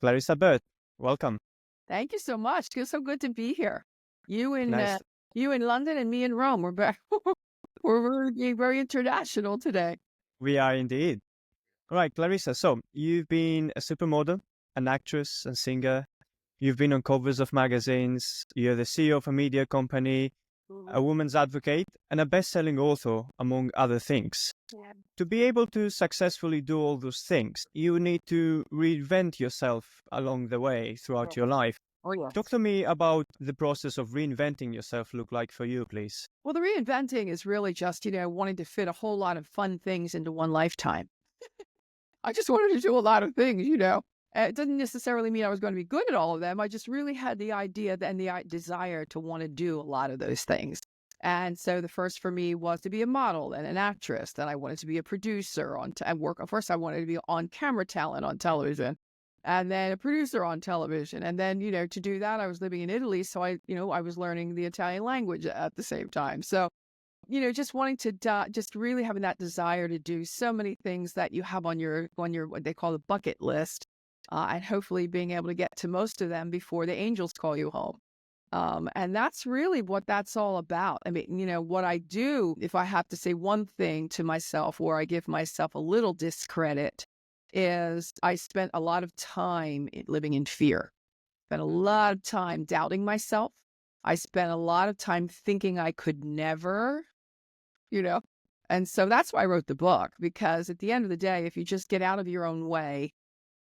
Clarissa Burt, welcome. Thank you so much. Feels so good to be here. You in Nice. you in London and me in Rome. We're back. We're being very international today. We are indeed. All right, Clarissa. So you've been a supermodel, an actress, and singer. You've been on covers of magazines. You're the CEO of a media company, a woman's advocate, and a best-selling author, among other things. Yeah. To be able to successfully do all those things, you need to reinvent yourself along the way throughout your life. Oh yeah. Talk to me about the process of reinventing yourself look like for you, please. Well, the reinventing is really just wanting to fit a whole lot of fun things into one lifetime. I just wanted to do a lot of things. It doesn't necessarily mean I was going to be good at all of them. I just really had the idea and the desire to want to do a lot of those things. And so the first for me was to be a model and an actress. Then I wanted to be a producer and work. First, I wanted to be on camera talent on television, and then a producer on television. And then, to do that, I was living in Italy. So I was learning the Italian language at the same time. So, just wanting to just really having that desire to do so many things that you have on your what they call the bucket list, and hopefully being able to get to most of them before the angels call you home. And that's really what that's all about. I mean, what I do, if I have to say one thing to myself where I give myself a little discredit, is I spent a lot of time living in fear. Spent a lot of time doubting myself. I spent a lot of time thinking I could never, you know. And so that's why I wrote the book, because at the end of the day, if you just get out of your own way,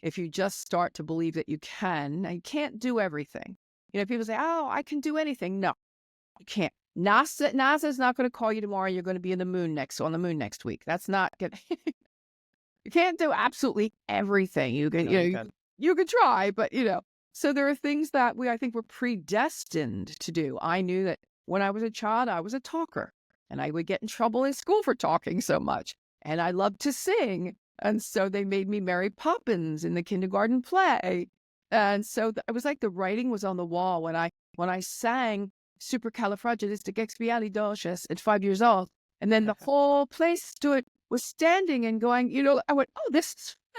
if you just start to believe that you can, now you can't do everything. People say, oh, I can do anything. No, you can't. NASA's not going to call you tomorrow. You're going to be on the moon next week. That's not good. You can't do absolutely everything. You can, No, you can't. you can try, but so there are things that I think we're predestined to do. I knew that when I was a child, I was a talker, and I would get in trouble in school for talking so much. And I loved to sing. And so they made me Mary Poppins in the kindergarten play. And so it was like the writing was on the wall when I sang Supercalifragilisticexpialidocious at 5 years old. And then the whole place was standing and going, I went, oh, can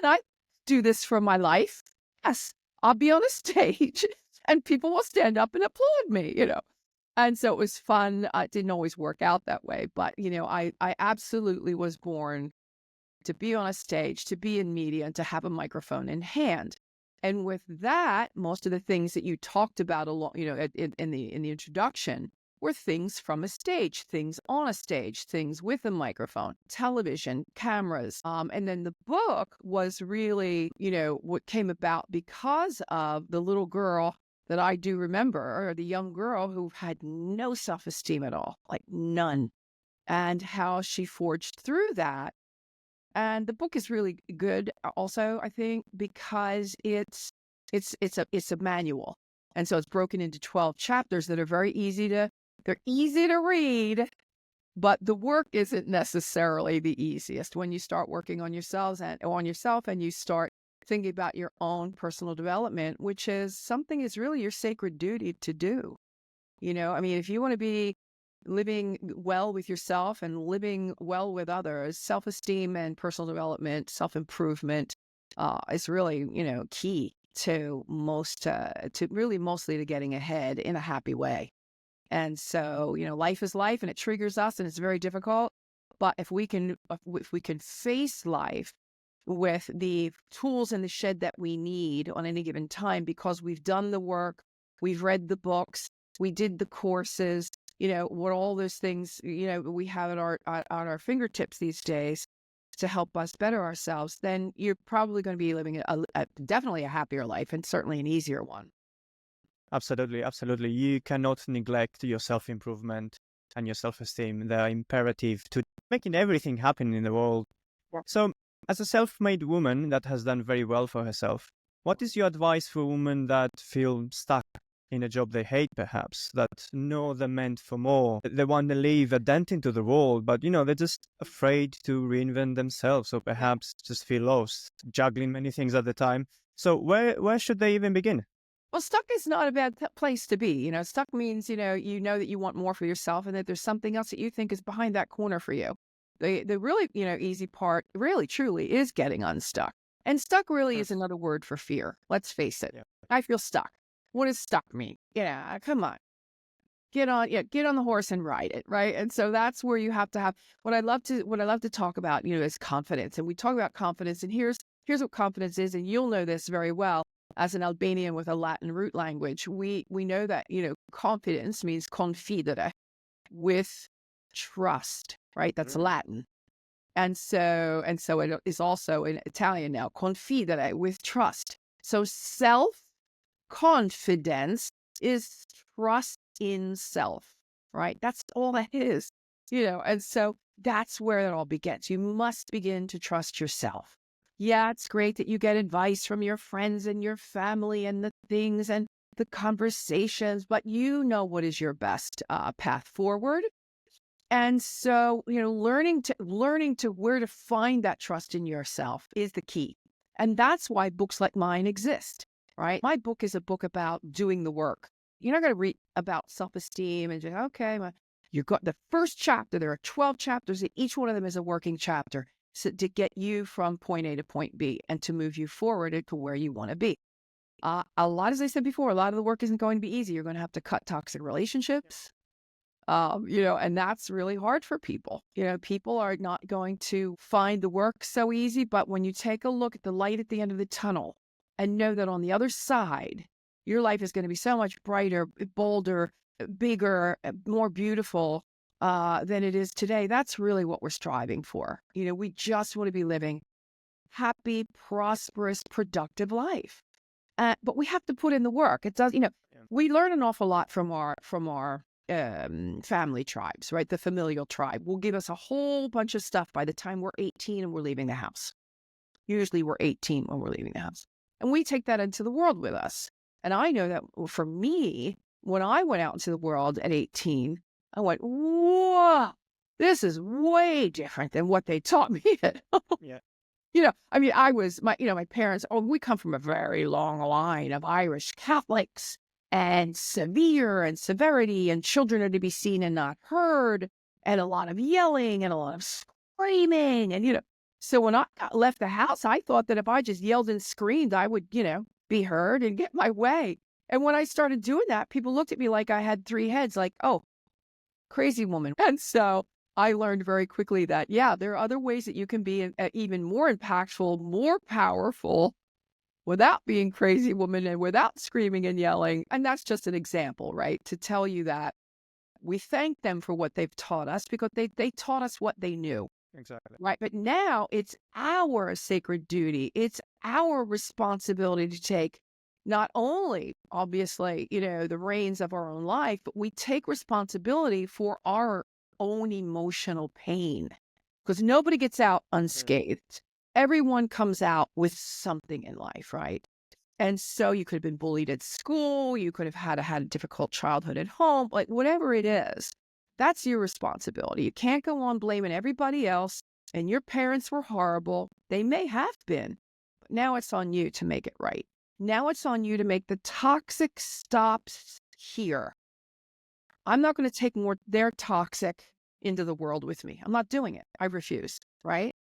I do this for my life? Yes, I'll be on a stage and people will stand up and applaud me. And so it was fun. It didn't always work out that way, but, I absolutely was born to be on a stage, to be in media, and to have a microphone in hand. And with that, most of the things that you talked about in the introduction were things from a stage, things on a stage, things with a microphone, television, cameras. And then the book was really, what came about because of the little girl that I do remember, or the young girl who had no self-esteem at all, like none, and how she forged through that. And the book is really good also, I think, because it's a manual. And so it's broken into 12 chapters that are they're easy to read, but the work isn't necessarily the easiest when you start working on yourself and you start thinking about your own personal development, which is really your sacred duty to do. I mean, if you want to be living well with yourself and living well with others, self-esteem and personal development, self-improvement is really, key to mostly to getting ahead in a happy way. And so, life is life and it triggers us and it's very difficult. But if we can face life with the tools in the shed that we need on any given time, because we've done the work, we've read the books, we did the courses, what all those things, we have at our fingertips these days to help us better ourselves, then you're probably going to be living definitely a happier life and certainly an easier one. Absolutely, absolutely. You cannot neglect your self-improvement and your self-esteem. They're imperative to making everything happen in the world. Yeah. So, as a self-made woman that has done very well for herself, what is your advice for women that feel stuck in a job they hate, perhaps, that know they're meant for more? They want to leave a dent into the world, but, they're just afraid to reinvent themselves, or perhaps just feel lost, juggling many things at the time. So where should they even begin? Well, stuck is not a bad place to be. Stuck means, that you want more for yourself and that there's something else that you think is behind that corner for you. The really, easy part really truly is getting unstuck. And stuck really is Yes. another word for fear. Let's face it. Yeah. I feel stuck. What does stuck mean? Yeah, come on. Get on the horse and ride it, right? And so that's where you have to have what I love to talk about, is confidence. And we talk about confidence, and here's what confidence is, and you'll know this very well as an Albanian with a Latin root language. We know that, confidence means confidere, with trust, right? That's Mm. Latin. And so it is also in Italian now, confidere, with trust. So self-confidence is trust in self, right? That's all that is, and so that's where it all begins. You must begin to trust yourself. Yeah, it's great that you get advice from your friends and your family and the things and the conversations, but you know what is your best path forward. And so, learning to where to find that trust in yourself is the key. And that's why books like mine exist, right? My book is a book about doing the work. You're not going to read about self-esteem and just, okay, well, you got the first chapter. There are 12 chapters, and each one of them is a working chapter to get you from point A to point B and to move you forward to where you want to be. A lot, as I said before, a lot of the work isn't going to be easy. You're going to have to cut toxic relationships. And that's really hard for people. People are not going to find the work so easy, but when you take a look at the light at the end of the tunnel and know that on the other side, your life is going to be so much brighter, bolder, bigger, more beautiful than it is today. That's really what we're striving for. We just want to be living happy, prosperous, productive life. But we have to put in the work. It does, Yeah. we learn an awful lot from our family tribes, right? The familial tribe will give us a whole bunch of stuff by the time we're 18 and we're leaving the house. Usually we're 18 when we're leaving the house. And we take that into the world with us. And I know that for me, when I went out into the world at 18, I went, whoa, this is way different than what they taught me at home. Yeah. My parents, we come from a very long line of Irish Catholics, and severe and severity, and children are to be seen and not heard, and a lot of yelling and a lot of screaming. And, so when I left the house, I thought that if I just yelled and screamed, I would, be heard and get my way. And when I started doing that, people looked at me like I had three heads, like, oh, crazy woman. And so I learned very quickly that, yeah, there are other ways that you can be even more impactful, more powerful without being crazy woman and without screaming and yelling. And that's just an example, right? To tell you that we thank them for what they've taught us because they taught us what they knew. Exactly. Right. But now it's our sacred duty. It's our responsibility to take not only, obviously, the reins of our own life, but we take responsibility for our own emotional pain because nobody gets out unscathed. Everyone comes out with something in life, right? And so you could have been bullied at school. You could have had a difficult childhood at home, like whatever it is. That's your responsibility. You can't go on blaming everybody else. And your parents were horrible. They may have been, but now it's on you to make it right. Now it's on you to make the toxic stops here. I'm not going to take more their toxic into the world with me. I'm not doing it. I refuse, right?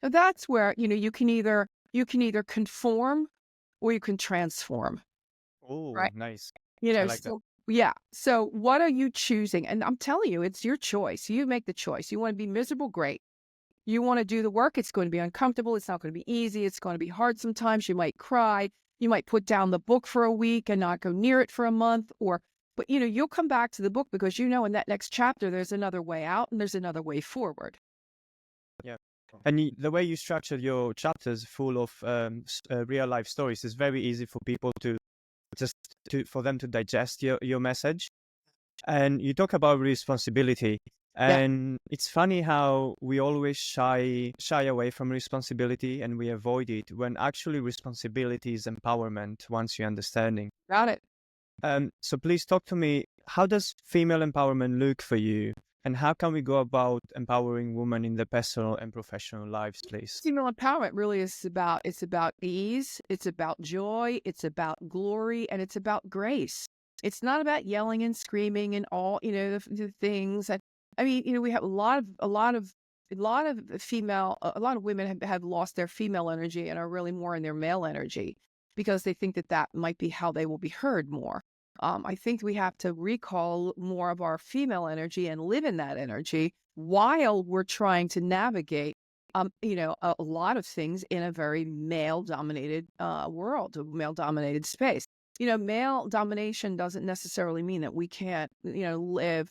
So that's where, you can either conform or you can transform, Oh, right? nice. I like that. So yeah. So what are you choosing? And I'm telling you, it's your choice. You make the choice. You want to be miserable? Great. You want to do the work? It's going to be uncomfortable. It's not going to be easy. It's going to be hard sometimes. You might cry. You might put down the book for a week and not go near it for a month. But you'll come back to the book because in that next chapter, there's another way out and there's another way forward. Yeah. And the way you structured your chapters full of real life stories is very easy for people for them to digest your message. And you talk about responsibility. Yeah. And it's funny how we always shy away from responsibility and we avoid it when actually responsibility is empowerment once you're understanding. Got it. So please talk to me. How does female empowerment look for you? And how can we go about empowering women in their personal and professional lives, please? Female empowerment really is about ease, it's about joy, it's about glory, and it's about grace. It's not about yelling and screaming and all, the things. And I mean, we have a lot of a lot of women have lost their female energy and are really more in their male energy because they think that that might be how they will be heard more. I think we have to recall more of our female energy and live in that energy while we're trying to navigate, a lot of things in a very male-dominated world, a male-dominated space. Male domination doesn't necessarily mean that we can't, live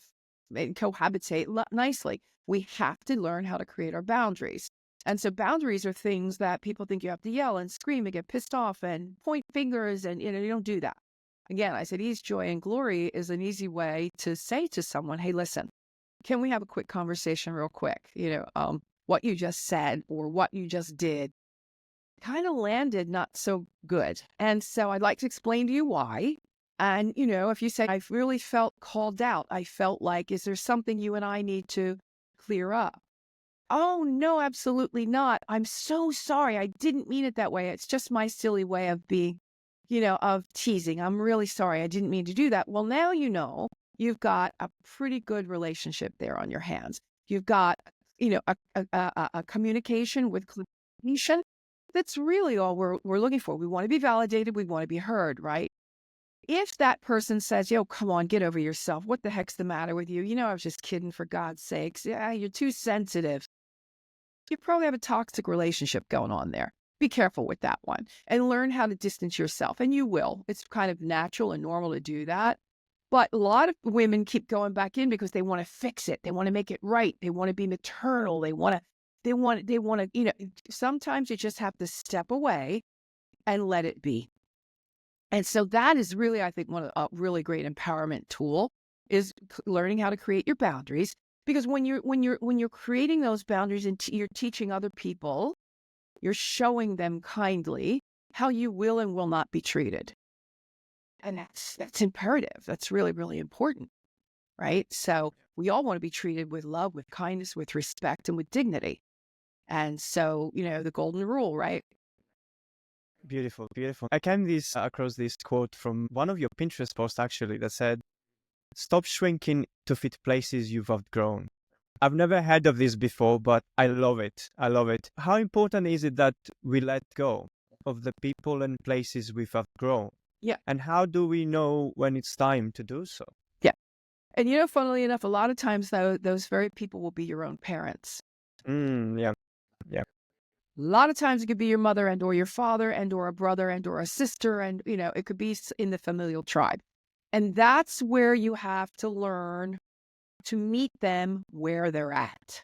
and cohabitate nicely. We have to learn how to create our boundaries. And so boundaries are things that people think you have to yell and scream and get pissed off and point fingers, and you don't do that. Again, I said ease, joy, and glory is an easy way to say to someone, hey, listen, can we have a quick conversation real quick? What you just said or what you just did kind of landed not so good. And so I'd like to explain to you why. And, if you say, I really felt called out, I felt like, is there something you and I need to clear up? Oh, no, absolutely not. I'm so sorry. I didn't mean it that way. It's just my silly way of being, of teasing. I'm really sorry. I didn't mean to do that. Well, now you've got a pretty good relationship there on your hands. You've got, a communication with communication. That's really all we're looking for. We want to be validated. We want to be heard, right? If that person says, yo, come on, get over yourself. What the heck's the matter with you? I was just kidding, for God's sakes. Yeah, you're too sensitive. You probably have a toxic relationship going on there. Be careful with that one and learn how to distance yourself. And you will. It's kind of natural and normal to do that. But a lot of women keep going back in because they want to fix it. They want to make it right. They want to be maternal. They want to, sometimes you just have to step away and let it be. And so that is really, I think, one of a really great empowerment tool is learning how to create your boundaries. Because when you're creating those boundaries and you're teaching other people, you're showing them kindly how you will and will not be treated. And that's imperative. That's really, really important, right? So we all want to be treated with love, with kindness, with respect, and with dignity. And so, the golden rule, right? Beautiful, beautiful. I came across this quote from one of your Pinterest posts, actually, that said, stop shrinking to fit places you've outgrown. I've never heard of this before, but I love it. I love it. How important is it that we let go of the people and places we've outgrown? Yeah. And how do we know when it's time to do so? Yeah. And, funnily enough, a lot of times, though, those very people will be your own parents. Yeah. A lot of times it could be your mother and or your father and or a brother and or a sister. And, it could be in the familial tribe. And that's where you have to learn to meet them where they're at.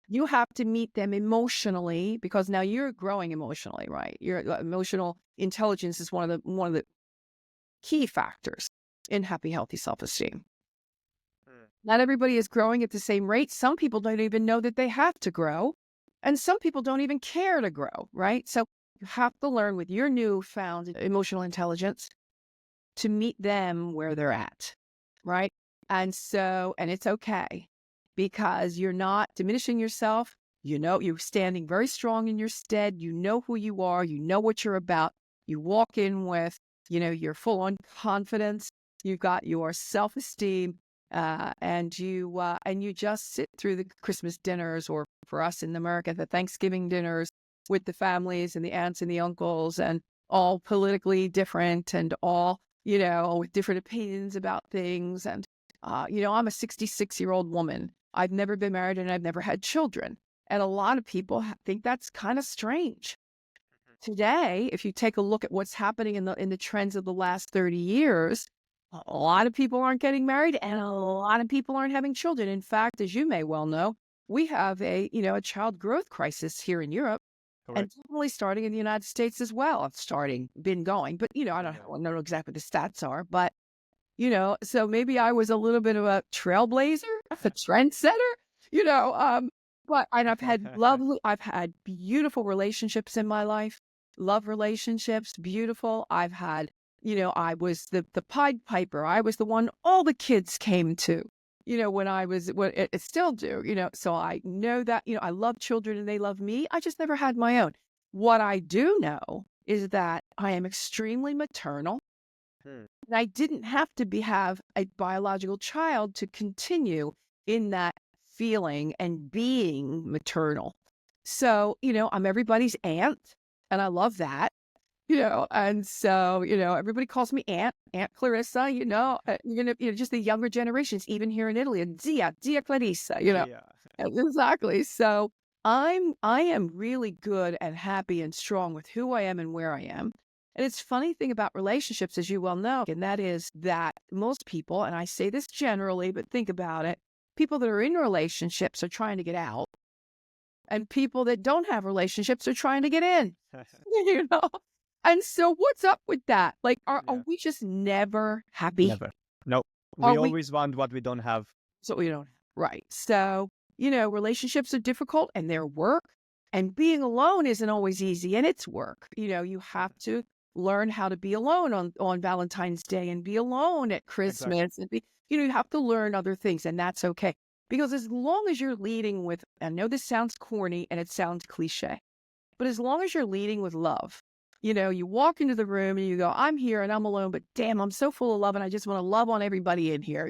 You have to meet them emotionally because now you're growing emotionally, right? Your emotional intelligence is one of the key factors in happy, healthy self-esteem. Not everybody is growing at the same rate. Some people don't even know that they have to grow. And some people don't even care to grow, right? So you have to learn with your newfound emotional intelligence to meet them where they're at, right? And it's okay because you're not diminishing yourself. You're standing very strong in your stead. You know who you are. You know what you're about. You walk in with, your full on confidence. You've got your self-esteem. And you just sit through the Christmas dinners, or for us in America, the Thanksgiving dinners with the families and the aunts and the uncles, and all politically different and all, with different opinions about things. And, I'm a 66-year-old woman. I've never been married and I've never had children. And a lot of people think that's kind of strange. Today, if you take a look at what's happening in the trends of the last 30 years, a lot of people aren't getting married and a lot of people aren't having children. In fact, as you may well know, we have a child growth crisis here in Europe. Correct. And definitely starting in the United States as well. It's been going, but I don't know exactly what the stats are, but so maybe I was a little bit of a trailblazer, a trendsetter, but I've had beautiful relationships in my life, love relationships, beautiful. I've had I was the Pied Piper. I was the one all the kids came to, when it still do, so I know that, I love children and they love me. I just never had my own. What I do know is that I am extremely maternal. And I didn't have to have a biological child to continue in that feeling and being maternal. So, I'm everybody's aunt, and I love that. And so, everybody calls me Aunt Clarissa, just the younger generations, even here in Italy, and Zia Clarissa, Yeah. exactly. So I am really good and happy and strong with who I am and where I am. And it's funny thing about relationships, as you well know, and that is that most people, and I say this generally, but think about it, people that are in relationships are trying to get out, and people that don't have relationships are trying to get in, you know? And so what's up with that? Like, are Yeah. we just never happy? Never. No. Are We we? always want what we don't have. So we don't. Right. So, relationships are difficult and they're work. And being alone isn't always easy, and it's work. You have to learn how to be alone on Valentine's Day, and be alone at Exactly. Christmas, and you have to learn other things, and that's okay. Because as long as you're leading with, I know this sounds corny and it sounds cliche, but as long as you're leading with love, you walk into the room and you go, I'm here and I'm alone, but damn, I'm so full of love and I just want to love on everybody in here.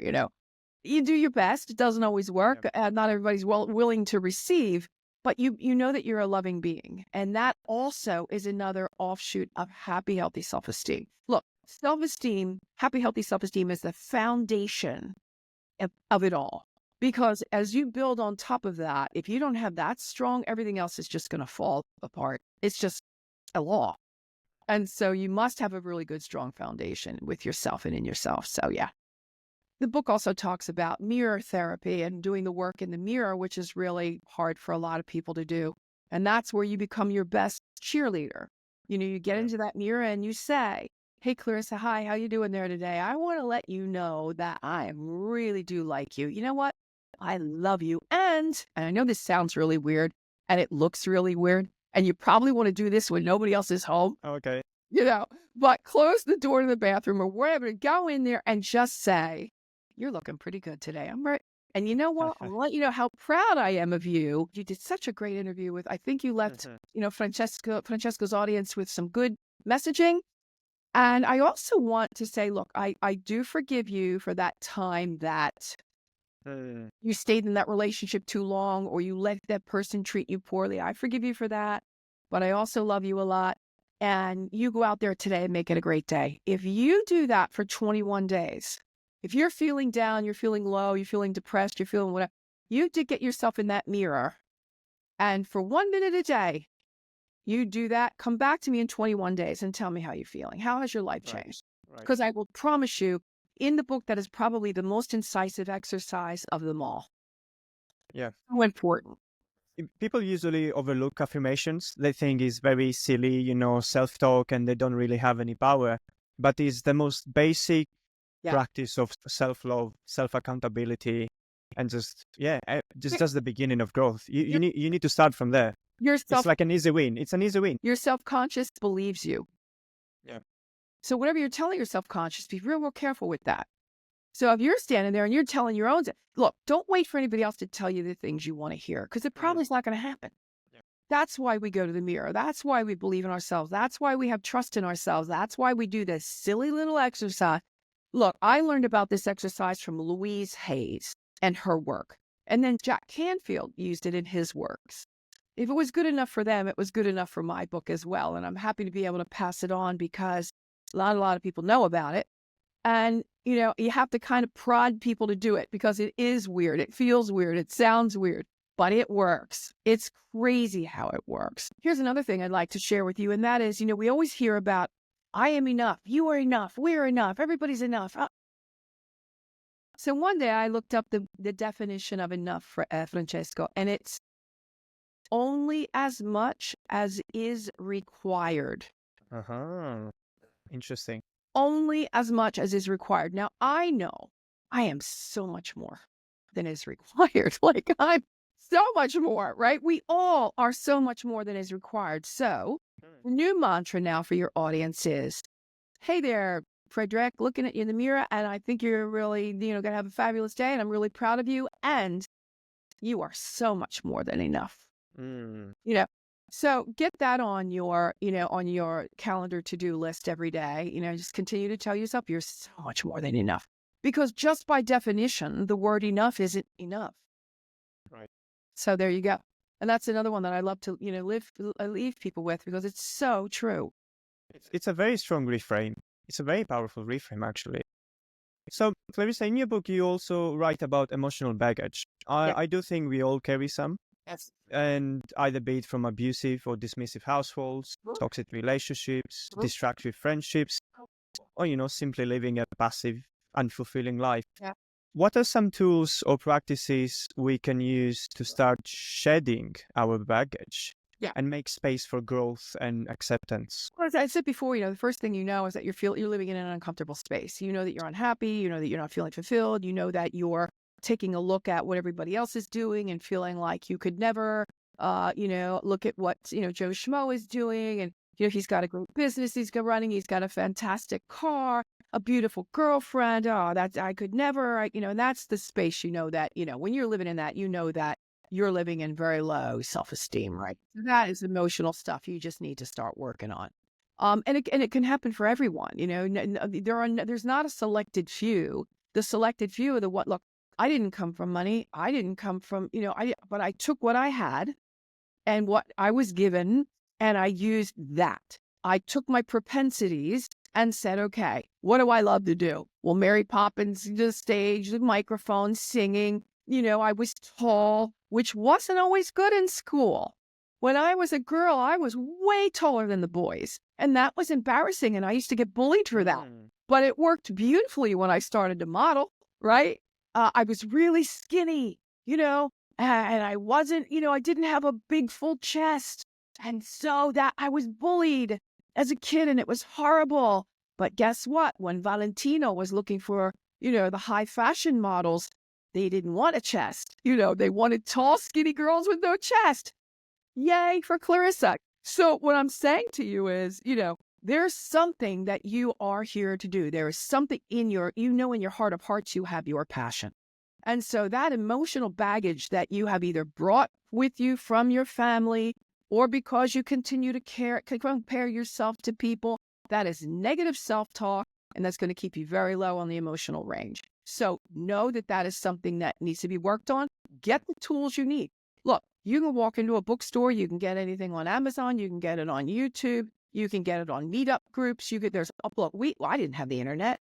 You do your best. It doesn't always work. Not everybody's willing to receive, but you know that you're a loving being. And that also is another offshoot of happy, healthy self-esteem. Look, self-esteem, happy, healthy self-esteem is the foundation of it all. Because as you build on top of that, if you don't have that strong, everything else is just going to fall apart. It's just a law. And so you must have a really good, strong foundation with yourself and in yourself. So yeah. The book also talks about mirror therapy and doing the work in the mirror, which is really hard for a lot of people to do. And that's where you become your best cheerleader. You get into that mirror and you say, hey, Clarissa, hi, how you doing there today? I want to let you know that I really do like you. You know what? I love you. And I know this sounds really weird and it looks really weird. And you probably want to do this when nobody else is home. Okay. But close the door to the bathroom or wherever, go in there and just say, you're looking pretty good today. I'm right. And you know what? I'll let you know how proud I am of you. You did such a great interview with, I think you left, Francesco's audience with some good messaging. And I also want to say, look, I do forgive you for that time that you stayed in that relationship too long, or you let that person treat you poorly. I forgive you for that. But I also love you a lot. And you go out there today and make it a great day. If you do that for 21 days, if you're feeling down, you're feeling low, you're feeling depressed, you're feeling whatever, you did get yourself in that mirror. And for 1 minute a day, you do that, come back to me in 21 days and tell me how you're feeling. How has your life changed? Because I will promise you, in the book, that is probably the most incisive exercise of them all. Yeah. So important. People usually overlook affirmations. They think it's very silly, self-talk, and they don't really have any power. But it's the most basic practice of self-love, self-accountability, and just the beginning of growth. You need to start from there. It's like an easy win. It's an easy win. Your self-conscious believes you. Yeah. So whatever you're telling your self-conscious, be real careful with that. So if you're standing there and you're telling your own, look, don't wait for anybody else to tell you the things you want to hear, because it probably is not going to happen. Yeah. That's why we go to the mirror. That's why we believe in ourselves. That's why we have trust in ourselves. That's why we do this silly little exercise. Look, I learned about this exercise from Louise Hayes and her work. And then Jack Canfield used it in his works. If it was good enough for them, it was good enough for my book as well. And I'm happy to be able to pass it on, because a lot of people know about it. And, you have to kind of prod people to do it, because it is weird. It feels weird. It sounds weird, but it works. It's crazy how it works. Here's another thing I'd like to share with you. And that is, we always hear about, I am enough. You are enough. We're enough. Everybody's enough. So one day I looked up the definition of enough for Francesco, and it's only as much as is required. Interesting. Only as much as is required. Now, I know I am so much more than is required. Like, I'm so much more, right? We all are so much more than is required. So the new mantra now for your audience is, hey there, Frederick, looking at you in the mirror, and I think you're really, going to have a fabulous day, and I'm really proud of you, and you are so much more than enough. So get that on your, on your calendar to-do list every day. Just continue to tell yourself you're so much more than enough. Because just by definition, the word enough isn't enough. So there you go. And that's another one that I love to, leave people with because it's so true. It's a very strong reframe. It's a very powerful reframe, actually. So, Clarissa, in your book, you also write about emotional baggage. Yeah. I do think we all carry some, Yes. and either be it from abusive or dismissive households, toxic relationships, destructive friendships, or, simply living a passive, unfulfilling life. Yeah. What are some tools or practices we can use to start shedding our baggage Yeah. and make space for growth and acceptance? Well, as I said before, the first thing you know is that you're living in an uncomfortable space. You know that you're unhappy. You know that you're not feeling fulfilled. You know that you're taking a look at what everybody else is doing and feeling like you could never, look at what, Joe Schmo is doing. And, he's got a great business he's got running. He's got a fantastic car, a beautiful girlfriend. Oh, I could never, and that's the space, that, when you're living in that, that you're living in very low self-esteem, right? That is emotional stuff you just need to start working on. And it can happen for everyone, there's not a selected few. The selected few are look, I didn't come from money. I didn't come from, but I took what I had and what I was given and I used that. I took my propensities and said, okay, what do I love to do? Well, Mary Poppins, the stage, the microphone, singing. I was tall, which wasn't always good in school. When I was a girl, I was way taller than the boys. And that was embarrassing. And I used to get bullied for that. But it worked beautifully when I started to model, right? I was really skinny, and I wasn't, I didn't have a big full chest. And so that I was bullied as a kid and it was horrible. But guess what? When Valentino was looking for, the high fashion models, they didn't want a chest. They wanted tall, skinny girls with no chest. Yay for Clarissa. So what I'm saying to you is, there's something that you are here to do. There is something in in your heart of hearts, you have your passion. And so that emotional baggage that you have either brought with you from your family or because you continue to compare yourself to people, that is negative self-talk, and that's going to keep you very low on the emotional range. So know that that is something that needs to be worked on. Get the tools you need. Look, you can walk into a bookstore. You can get anything on Amazon. You can get it on YouTube. You can get it on meetup groups. I didn't have the internet.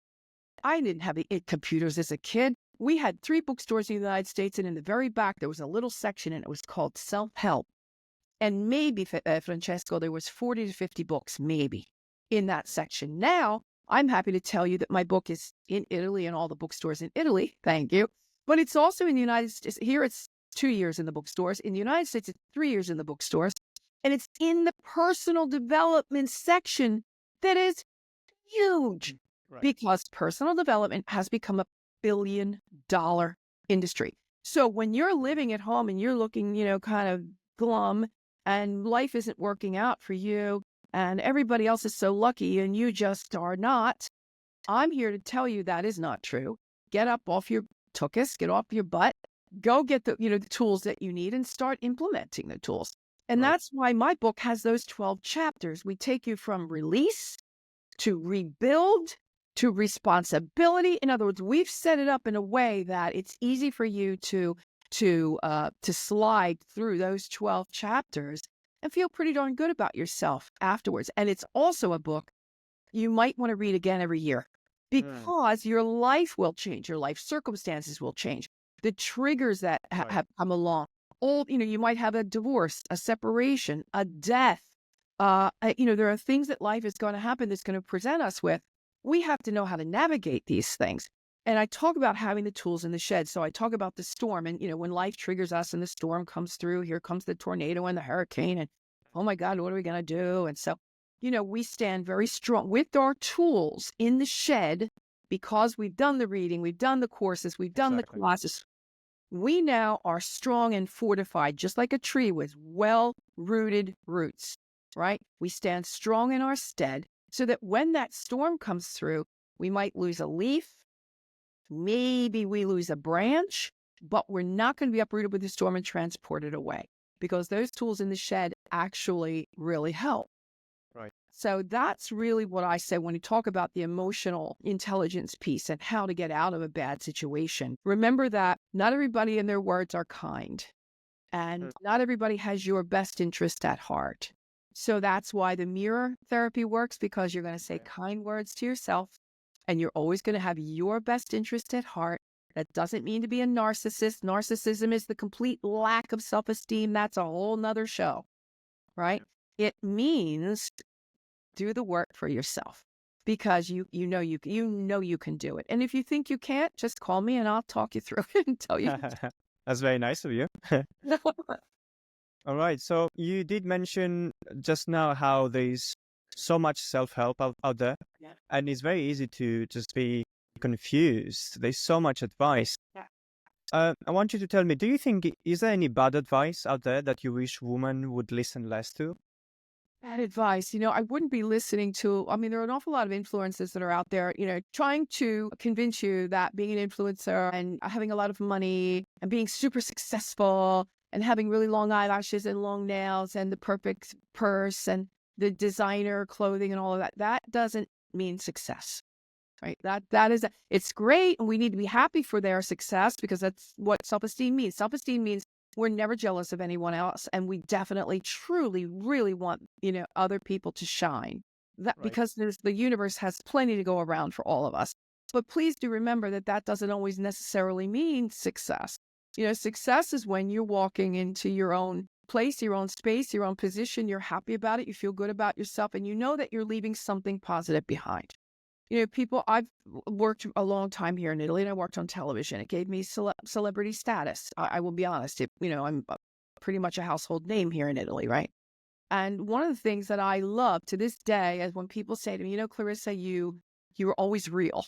I didn't have the computers as a kid. We had 3 bookstores in the United States, and in the very back, there was a little section, and it was called Self-Help. And maybe, Francesco, there was 40 to 50 books, maybe, in that section. Now, I'm happy to tell you that my book is in Italy and all the bookstores in Italy. Thank you. But it's also in the United States. Here, it's 2 years in the bookstores. In the United States, it's 3 years in the bookstores. And it's in the personal development section that is huge. Right. Because personal development has become a billion-dollar industry. So when you're living at home and you're looking, kind of glum and life isn't working out for you and everybody else is so lucky and you just are not, I'm here to tell you that is not true. Get up off your tuchus, get off your butt, go get the tools that you need and start implementing the tools. And Right. That's why my book has those 12 chapters. We take you from release to rebuild to responsibility. In other words, we've set it up in a way that it's easy for you to slide through those 12 chapters and feel pretty darn good about yourself afterwards. And it's also a book you might want to read again every year because your life will change. Your life circumstances will change. The triggers that have come along. You might have a divorce, a separation, a death. There are things that life is going to happen that's going to present us with. We have to know how to navigate these things. And I talk about having the tools in the shed. So I talk about the storm and, when life triggers us and the storm comes through, here comes the tornado and the hurricane and, oh my God, what are we going to do? And so, we stand very strong with our tools in the shed because we've done the reading, we've done the courses, we've done the classes. We now are strong and fortified, just like a tree with well-rooted roots, right? We stand strong in our stead so that when that storm comes through, we might lose a leaf, maybe we lose a branch, but we're not going to be uprooted with the storm and transported away because those tools in the shed actually really help. Right. So that's really what I say when you talk about the emotional intelligence piece and how to get out of a bad situation. Remember that not everybody in their words are kind. And not everybody has your best interest at heart. So that's why the mirror therapy works, because you're going to say kind words to yourself and you're always going to have your best interest at heart. That doesn't mean to be a narcissist. Narcissism is the complete lack of self-esteem. That's a whole nother show, right? It means do the work for yourself, because you know you can do it. And if you think you can't, just call me and I'll talk you through it and tell you. That's very nice of you. All right. So you did mention just now how there's so much self-help out there, and it's very easy to just be confused. There's so much advice. I want you to tell me, do you think, is there any bad advice out there that you wish women would listen less to? Bad advice. I wouldn't be listening to, there are an awful lot of influencers that are out there, trying to convince you that being an influencer and having a lot of money and being super successful and having really long eyelashes and long nails and the perfect purse and the designer clothing and all of that, that doesn't mean success, right? It's great. And we need to be happy for their success, because that's what self-esteem means. Self-esteem means we're never jealous of anyone else. And we definitely, truly, really want, other people to shine. Because the universe has plenty to go around for all of us. But please do remember that doesn't always necessarily mean success. Success is when you're walking into your own place, your own space, your own position. You're happy about it. You feel good about yourself, and you know that you're leaving something positive behind. I've worked a long time here in Italy, and I worked on television. It gave me celebrity status. I will be honest. I'm pretty much a household name here in Italy, right? And one of the things that I love to this day is when people say to me, Clarissa, you were always real.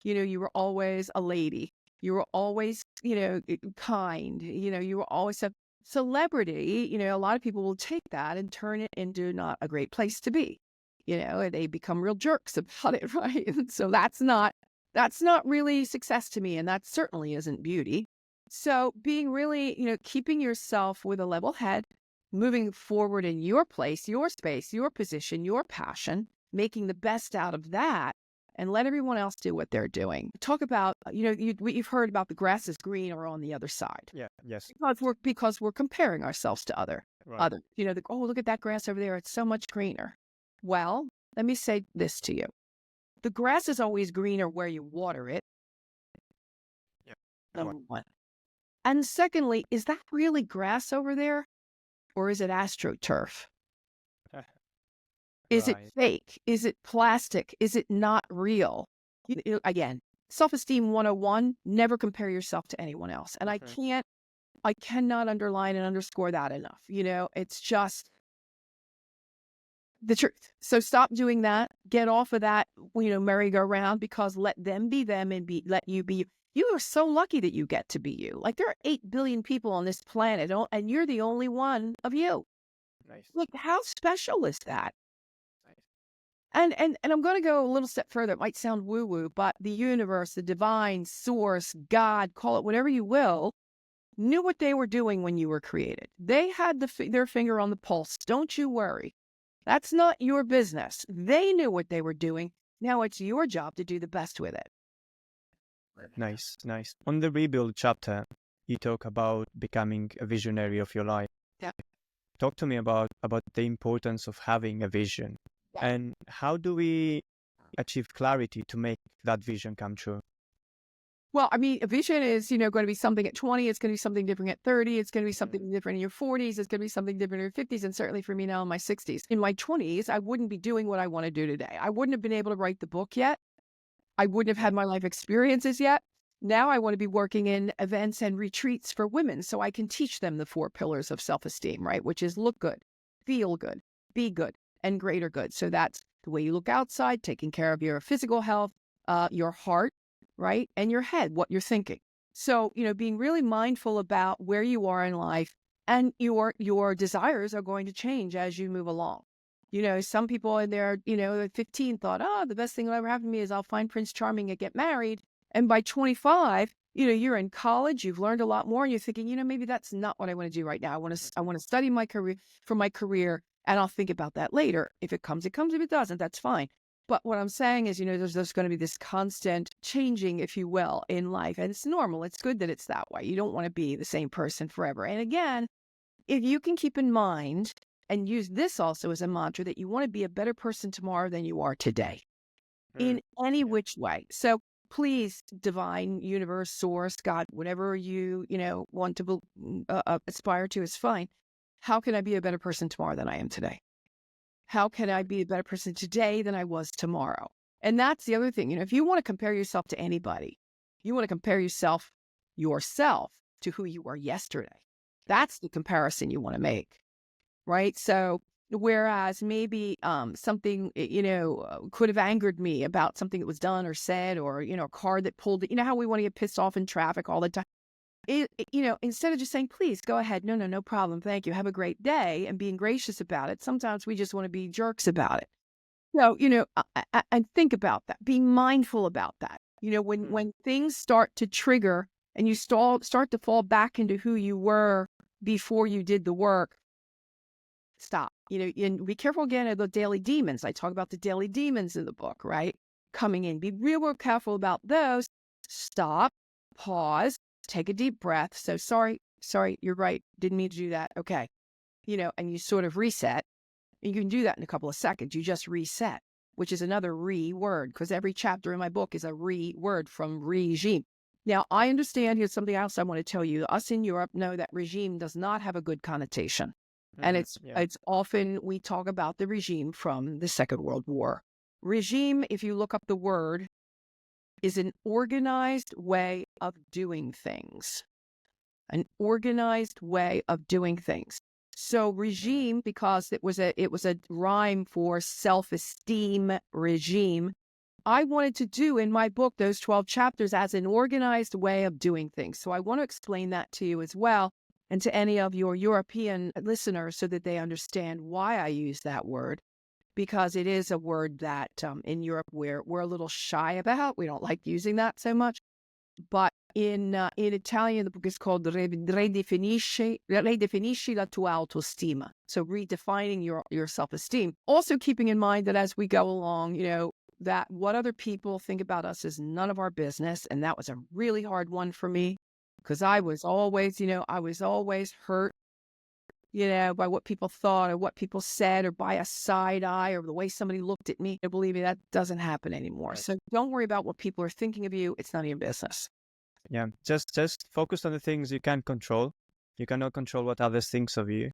You were always a lady. You were always, kind. You were always a celebrity. A lot of people will take that and turn it into not a great place to be. They become real jerks about it, right? And so that's not really success to me, and that certainly isn't beauty. So being really, keeping yourself with a level head, moving forward in your place, your space, your position, your passion, making the best out of that, and let everyone else do what they're doing. Talk about, you've heard about the grass is greener on the other side. Yeah. Yes. Because we're comparing ourselves to other. Oh, look at that grass over there. It's so much greener. Well, let me say this to you. The grass is always greener where you water it. Yeah. Number one. And secondly, is that really grass over there? Or is it AstroTurf? Is it fake? Is it plastic? Is it not real? Again, self-esteem 101, never compare yourself to anyone else. And I cannot underline and underscore that enough. It's just the truth. So stop doing that. Get off of that, merry-go-round, because let them be them and let you be you. You are so lucky that you get to be you. Like, there are 8 billion people on this planet, and you're the only one of you. Nice. Look, how special is that? Nice. And I'm going to go a little step further. It might sound woo-woo, but the universe, the divine source, God, call it whatever you will, knew what they were doing when you were created. They had their finger on the pulse. Don't you worry. That's not your business. They knew what they were doing. Now it's your job to do the best with it. Nice. On the rebuild chapter, you talk about becoming a visionary of your life. Yeah. Talk to me about the importance of having a vision. Yeah. And how do we achieve clarity to make that vision come true? Well, a vision is, going to be something at 20. It's going to be something different at 30. It's going to be something different in your 40s. It's going to be something different in your 50s. And certainly for me now in my 60s. In my 20s, I wouldn't be doing what I want to do today. I wouldn't have been able to write the book yet. I wouldn't have had my life experiences yet. Now I want to be working in events and retreats for women so I can teach them the 4 pillars of self-esteem, right? Which is look good, feel good, be good, and greater good. So that's the way you look outside, taking care of your physical health, your heart, right? And your head, what you're thinking. So, being really mindful about where you are in life, and your desires are going to change as you move along. Some people in their, 15 thought, the best thing that'll ever happen to me is I'll find Prince Charming and get married. And by 25, you're in college, you've learned a lot more, and you're thinking, maybe that's not what I want to do right now. I want to study my career, and I'll think about that later. If it comes, it comes. If it doesn't, that's fine. But what I'm saying is, there's going to be this constant changing, if you will, in life. And it's normal. It's good that it's that way. You don't want to be the same person forever. And again, if you can keep in mind and use this also as a mantra that you want to be a better person tomorrow than you are today in any Yeah. which way. So please, divine, universe, source, God, whatever you, want to aspire to is fine. How can I be a better person tomorrow than I am today? How can I be a better person today than I was tomorrow? And that's the other thing. If you want to compare yourself to anybody, you want to compare yourself to who you were yesterday. That's the comparison you want to make, right? So whereas maybe something, could have angered me about something that was done or said, or, a car that pulled, how we want to get pissed off in traffic all the time. Instead of just saying, please go ahead. No problem. Thank you. Have a great day, and being gracious about it. Sometimes we just want to be jerks about it. So, and think about that. Be mindful about that. When things start to trigger and you start to fall back into who you were before you did the work, stop. And be careful again of the daily demons. I talk about the daily demons in the book, right? Coming in. Be real careful about those. Stop. Pause. Take a deep breath. So sorry, you're right. Didn't mean to do that. Okay. And you sort of reset. And you can do that in a couple of seconds. You just reset, which is another word, because every chapter in my book is a word from regime. Now, I understand, here's something else I want to tell you. Us in Europe know that regime does not have a good connotation. And it's often, we talk about the regime from the Second World War. Regime, if you look up the word, is an organized way of doing things. An organized way of doing things. So regime, because it was a rhyme for self-esteem regime, I wanted to do in my book those 12 chapters as an organized way of doing things. So I want to explain that to you as well, and to any of your European listeners, so that they understand why I use that word. Because it is a word that in Europe we're a little shy about. We don't like using that so much. But in Italian, the book is called Ridefinisci la tua autostima. So redefining your self-esteem. Also keeping in mind that as we go along, that what other people think about us is none of our business. And that was a really hard one for me, because I was always hurt, by what people thought or what people said, or by a side eye, or the way somebody looked at me. Believe me, that doesn't happen anymore. Right. So don't worry about what people are thinking of you. It's none of your business. Yeah, just focus on the things you can control. You cannot control what others think of you.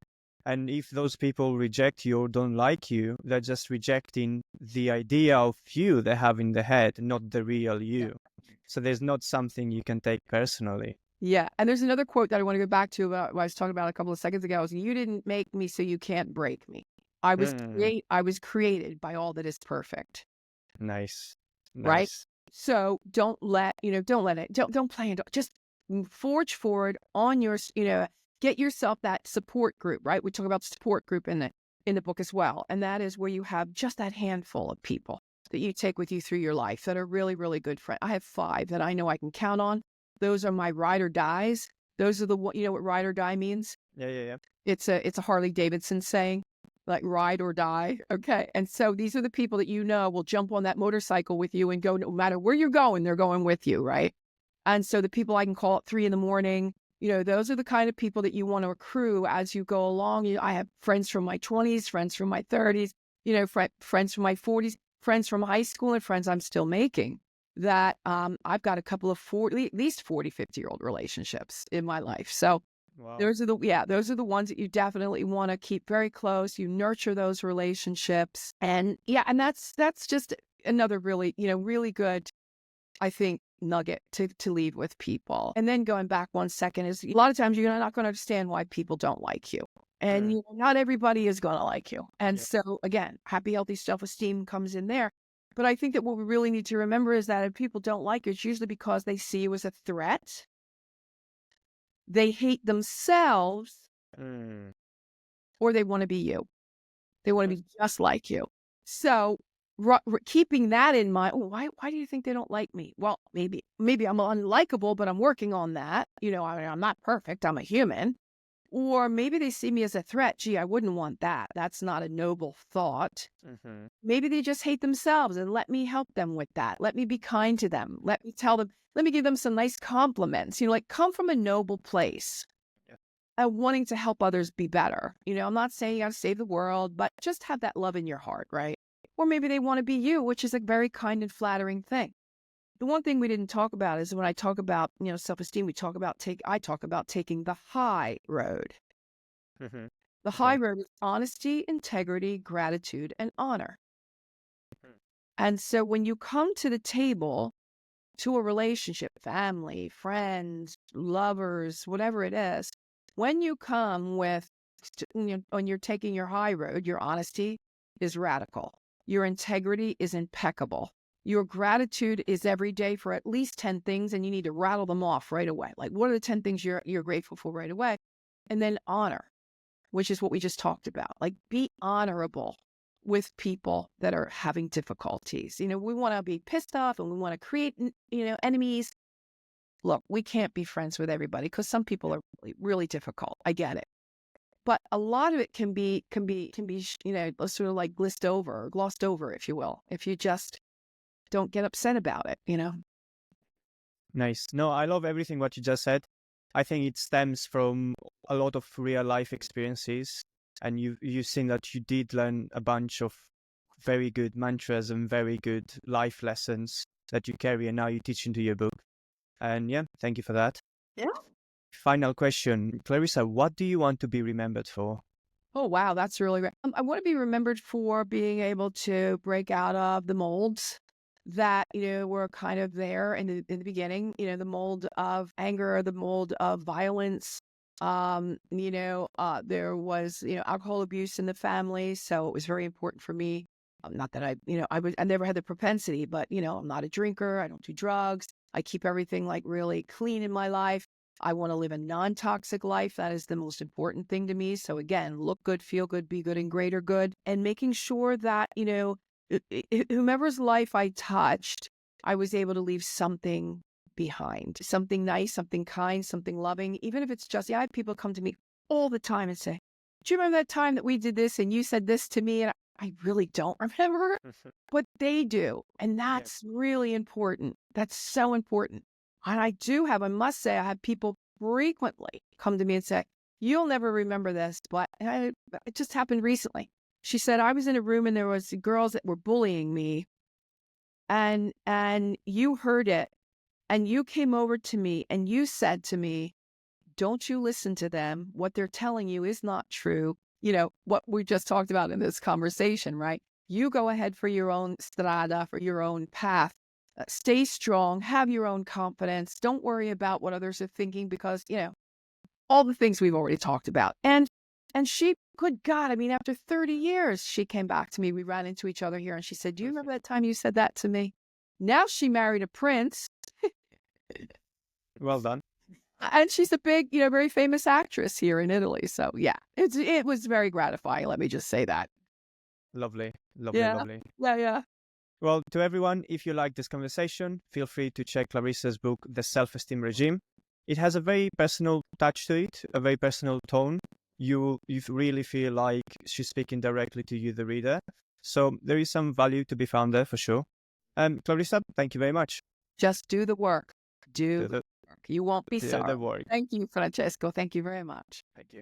And if those people reject you or don't like you, they're just rejecting the idea of you they have in the head, not the real you. Yeah. So there's not something you can take personally. Yeah. And there's another quote that I want to go back to about what I was talking about a couple of seconds ago. Is, you didn't make me, so you can't break me. I was created by all that is perfect. Nice. Right? So don't let don't play it. Just forge forward on your, get yourself that support group, right? We talk about support group in the book as well. And that is where you have just that handful of people that you take with you through your life that are really, really good friends. I have 5 that I know I can count on. Those are my ride or dies. Those are you know what ride or die means? Yeah. It's a Harley Davidson saying, like ride or die. Okay. And so these are the people that will jump on that motorcycle with you and go, no matter where you're going, they're going with you. Right. And so the people I can call at 3 a.m, those are the kind of people that you want to accrue as you go along. I have friends from my 20s, friends from my 30s, friends from my 40s, friends from high school, and friends I'm still making. That I've got a couple of at least 40, 50-year-old relationships in my life. So wow. Those are the ones that you definitely want to keep very close. You nurture those relationships. And that's just another really, really good, I think, nugget to leave with people. And then going back 1 second is, a lot of times you're not going to understand why people don't like you. And not everybody is going to like you. And so again, happy, healthy self-esteem comes in there. But I think that what we really need to remember is that if people don't like you, it's usually because they see you as a threat. They hate themselves, or they want to be you. They want to be just like you. So keeping that in mind, why do you think they don't like me? Well, maybe I'm unlikable, but I'm working on that. I'm not perfect. I'm a human. Or maybe they see me as a threat. Gee, I wouldn't want that. That's not a noble thought. Maybe they just hate themselves, and let me help them with that. Let me be kind to them. Let me tell them, let me give them some nice compliments, like come from a noble place. Wanting to help others be better. I'm not saying you got to save the world, but just have that love in your heart, right? Or maybe they want to be you, which is a very kind and flattering thing. The one thing we didn't talk about is when I talk about, self-esteem, I talk about taking the high road. The high road is honesty, integrity, gratitude, and honor. And so when you come to the table, to a relationship, family, friends, lovers, whatever it is, when you come with, when you're taking your high road, your honesty is radical. Your integrity is impeccable. Your gratitude is every day for at least 10 things, and you need to rattle them off right away. Like, what are the 10 things you're grateful for right away? And then honor, which is what we just talked about. Like, be honorable with people that are having difficulties. We want to be pissed off and we want to create, enemies. Look, we can't be friends with everybody because some people are really, really difficult. I get it. But a lot of it can be, sort of like glossed over, if you will, if you just don't get upset about it, Nice. No, I love everything what you just said. I think it stems from a lot of real life experiences, and you've seen that you did learn a bunch of very good mantras and very good life lessons that you carry, and now you teach into your book. And yeah, thank you for that. Yeah. Final question, Clarissa, what do you want to be remembered for? Oh, wow. That's really great. I want to be remembered for being able to break out of the molds that, were kind of there in the beginning, the mold of anger, the mold of violence. There was, alcohol abuse in the family. So it was very important for me. Not that I never had the propensity, but, I'm not a drinker. I don't do drugs. I keep everything like really clean in my life. I want to live a non-toxic life. That is the most important thing to me. So again, look good, feel good, be good, and greater good. And making sure that, whomever's life I touched, I was able to leave something behind, something nice, something kind, something loving. Even if it's just, I have people come to me all the time and say, do you remember that time that we did this and you said this to me? And I really don't remember, but they do. And that's really important. That's so important. And I must say, I have people frequently come to me and say, you'll never remember this, but it just happened recently. She said, I was in a room and there was girls that were bullying me, and you heard it, and you came over to me and you said to me, don't you listen to them. What they're telling you is not true. What we just talked about in this conversation, right? You go ahead for your own strada, for your own path. Stay strong, have your own confidence. Don't worry about what others are thinking because, all the things we've already talked about. And she, good God, after 30 years, she came back to me. We ran into each other here and she said, do you remember that time you said that to me? Now she married a prince. Well done. And she's a big, very famous actress here in Italy. So yeah, it was very gratifying. Let me just say that. Lovely. Yeah. Yeah. Well, to everyone, if you like this conversation, feel free to check Clarissa's book, The Self-Esteem Regime. It has a very personal touch to it, a very personal tone. You really feel like she's speaking directly to you, the reader. So there is some value to be found there for sure. Clarissa, thank you very much. Just do the work. Do the work. You won't be do sorry. the work. Thank you, Francesco. Thank you very much. Thank you.